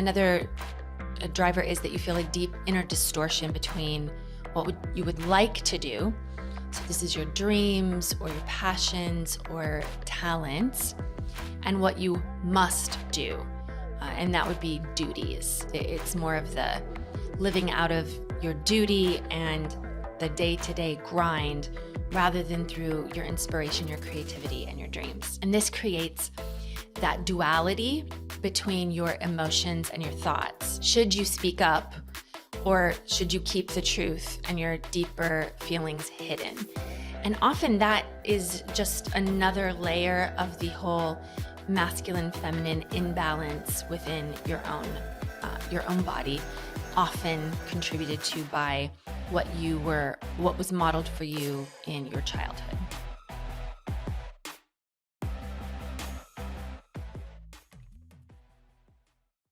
Another driver is that you feel a deep inner distortion between what you would like to do. So this is your dreams or your passions or talents, and what you must do. And that would be duties. It's more of the living out of your duty and the day-to-day grind rather than through your inspiration, your creativity, and your dreams. And this creates that duality between your emotions and your thoughts. Should you speak up, or should you keep the truth and your deeper feelings hidden? And often that is just another layer of the whole masculine feminine imbalance within your own body, often contributed to by what was modeled for you in your childhood.